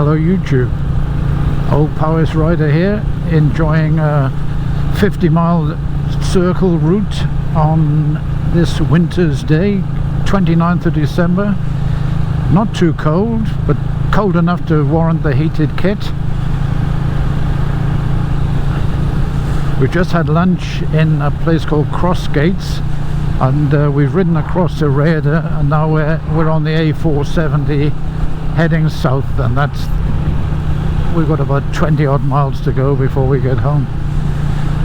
Hello YouTube, old Powys rider here, enjoying a 50-mile circle route on this winter's day, 29th of December. Not too cold, but cold enough to warrant the heated kit. We just had lunch in a place called Crossgates, and we've ridden across the Rhaeadr, and now we're on the A470 heading south, and we've got about 20 odd miles to go before we get home.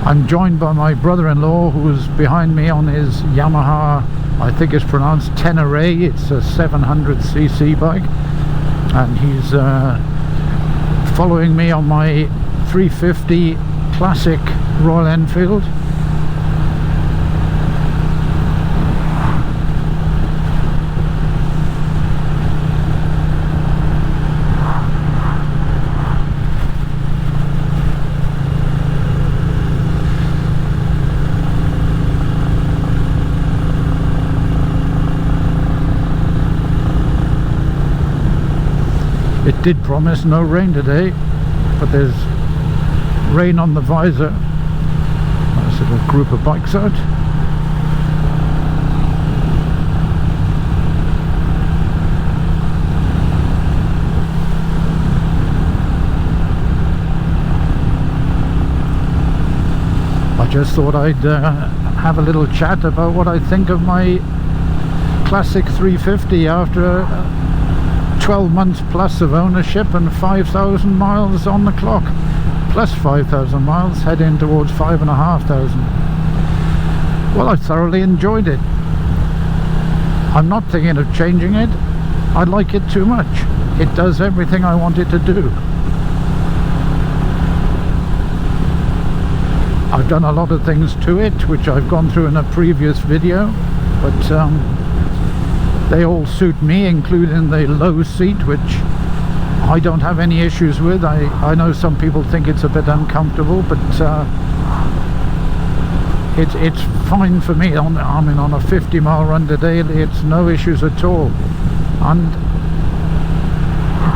I'm joined by my brother-in-law, who's behind me on his Yamaha, I think it's pronounced Tenere. It's a 700cc bike, and he's following me on my 350 Classic Royal Enfield. It did promise no rain today, but there's rain on the visor. Nice little group of bikes out. I just thought I'd have a little chat about what I think of my Classic 350 after 12 months plus of ownership and 5,000 miles on the clock, plus 5,000 miles, heading towards 5,500. Well, I thoroughly enjoyed it. I'm not thinking of changing it. I like it too much. It does everything I want it to do. I've done a lot of things to it, which I've gone through in a previous video, but they all suit me, including the low seat, which I don't have any issues with. I know some people think it's a bit uncomfortable, but it's fine for me. I mean, on a 50-mile run today, it's no issues at all. And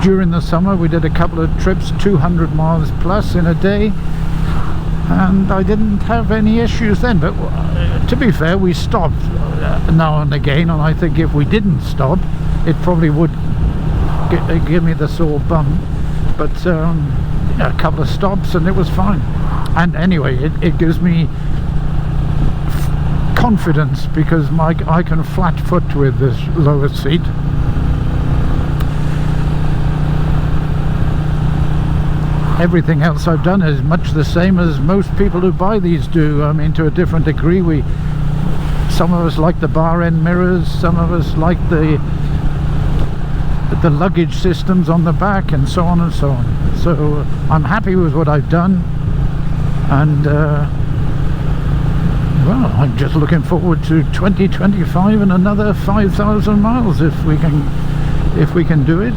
during the summer, we did a couple of trips, 200 miles plus in a day, and I didn't have any issues then. But to be fair, we stopped now and again, and I think if we didn't stop, it probably would give me the sore bum. But yeah, a couple of stops and it was fine. And anyway, it gives me confidence, because I can flat foot with this lower seat. Everything else I've done is much the same as most people who buy these do. I mean, to a different degree. Some of us like the bar end mirrors, some of us like the luggage systems on the back, and so on and so on. So I'm happy with what I've done, and well, I'm just looking forward to 2025 and another 5,000 miles if we can do it.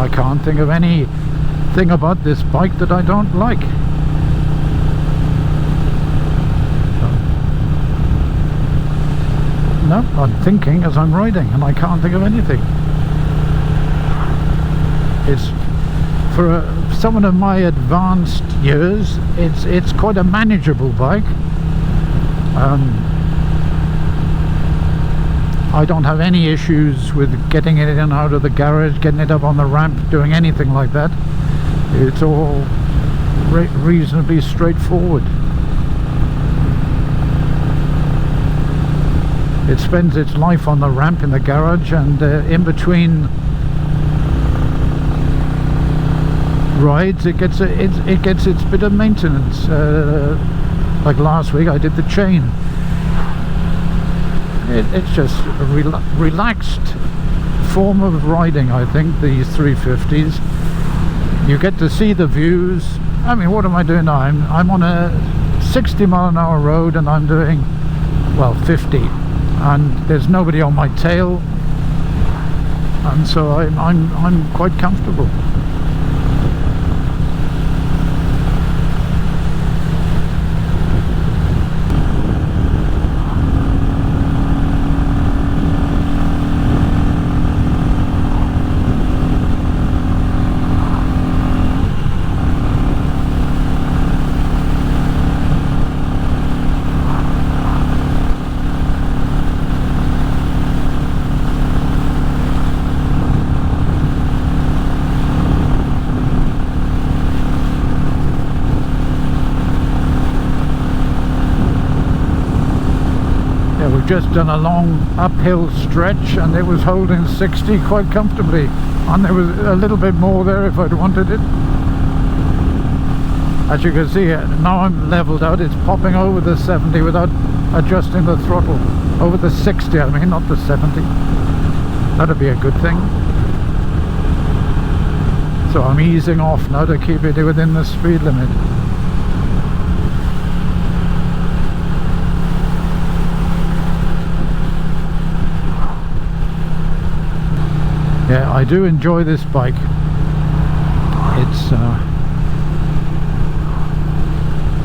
I can't think of anything about this bike that I don't like. No, I'm thinking as I'm riding, and I can't think of anything. It's for someone of my advanced years, it's quite a manageable bike. I don't have any issues with getting it in and out of the garage, getting it up on the ramp, doing anything like that. It's all reasonably straightforward. It spends its life on the ramp in the garage, and in between rides it gets its bit of maintenance. Like last week I did the chain. It's just a relaxed form of riding, I think, these 350s. You get to see the views. I mean, what am I doing now? I'm on a 60-mile-an-hour road, and I'm doing, well, 50. and there's nobody on my tail, and so I'm quite comfortable. We've just done a long uphill stretch and it was holding 60 quite comfortably, and there was a little bit more there if I'd wanted it. As you can see, now I'm leveled out, it's popping over the 70 without adjusting the throttle. Over the 60 I mean, not the 70. That'd be a good thing. So I'm easing off now to keep it within the speed limit. Yeah, I do enjoy this bike.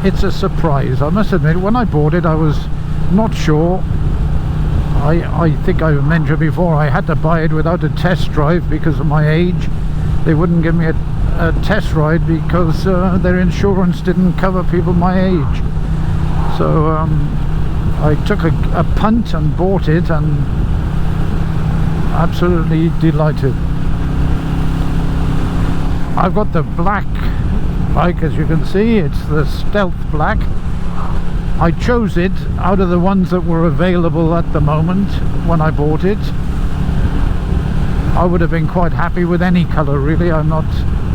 It's a surprise. I must admit, when I bought it I was not sure. I think I mentioned before I had to buy it without a test drive because of my age. They wouldn't give me a test ride because their insurance didn't cover people my age. So I took a punt and bought it, and absolutely delighted. I've got the black bike, as you can see. It's the Stealth Black. I chose it out of the ones that were available at the moment when I bought it. I would have been quite happy with any colour really. I'm not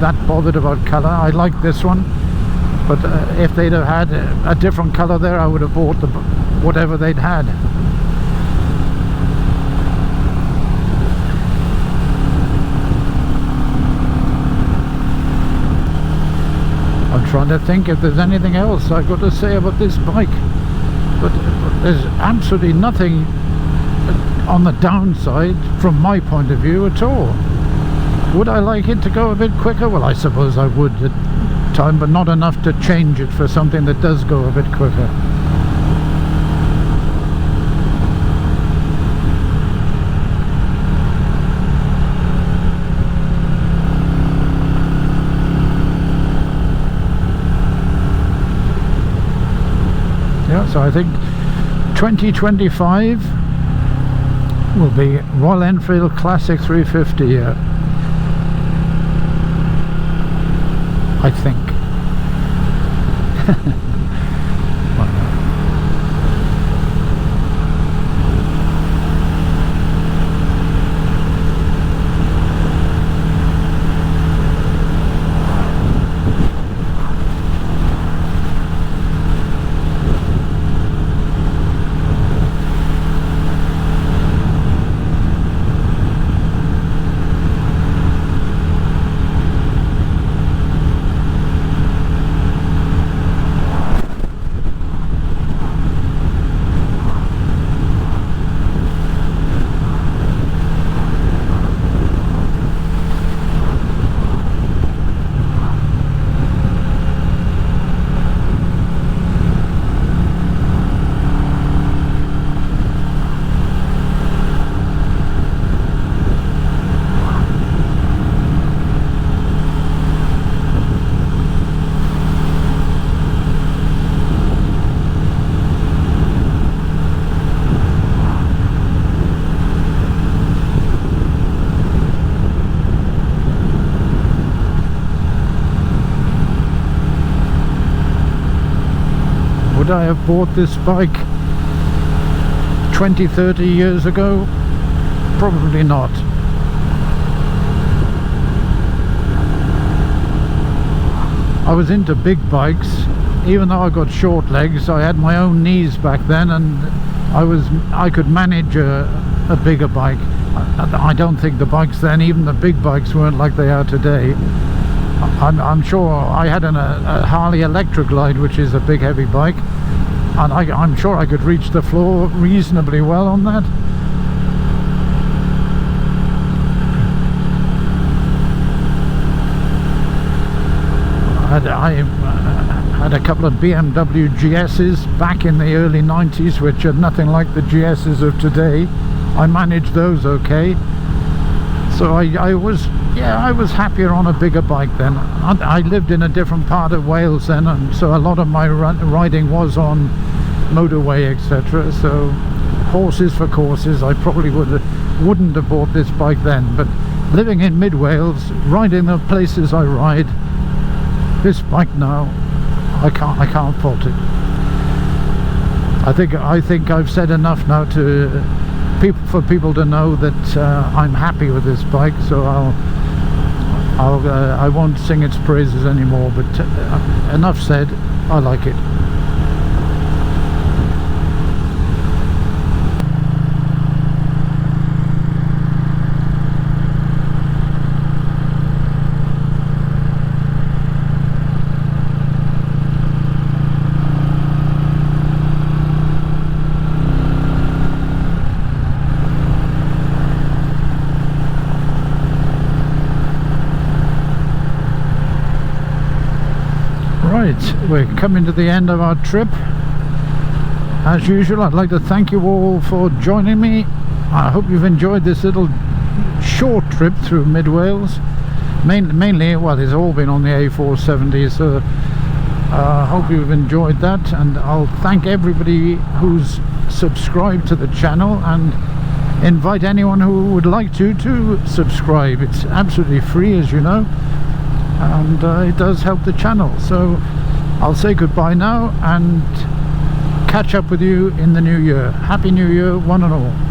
that bothered about colour. I like this one, but if they'd have had a different colour there, I would have bought whatever they'd had. I'm trying to think if there's anything else I've got to say about this bike, but there's absolutely nothing on the downside from my point of view at all. Would I like it to go a bit quicker? Well, I suppose I would at time, but not enough to change it for something that does go a bit quicker. So I think 2025 will be Royal Enfield Classic 350 year, I think. Would I have bought this bike 20-30 years ago? Probably not. I was into big bikes. Even though I got short legs, I had my own knees back then, and I could manage a bigger bike. I don't think the bikes then, even the big bikes, weren't like they are today. I'm sure I had a Harley Electric Glide, which is a big heavy bike, and I'm sure I could reach the floor reasonably well on that. I had a couple of BMW GS's back in the early 90s, which are nothing like the GS's of today. I managed those okay, so I was happier on a bigger bike then. I lived in a different part of Wales then, and so a lot of my riding was on motorway, etc. So horses for courses, I probably wouldn't have bought this bike then, but living in mid Wales, riding the places I ride, this bike now, I can't fault it. I think I've said enough now for people to know that I'm happy with this bike, so I won't sing its praises anymore, but enough said. I like it. Right, we're coming to the end of our trip. As usual, I'd like to thank you all for joining me. I hope you've enjoyed this little short trip through mid Wales. Mainly, well, it's all been on the A470, so I hope you've enjoyed that, and I'll thank everybody who's subscribed to the channel, and invite anyone who would like to subscribe. It's absolutely free, as you know, and it does help the channel. So I'll say goodbye now and catch up with you in the new year. Happy New Year, one and all.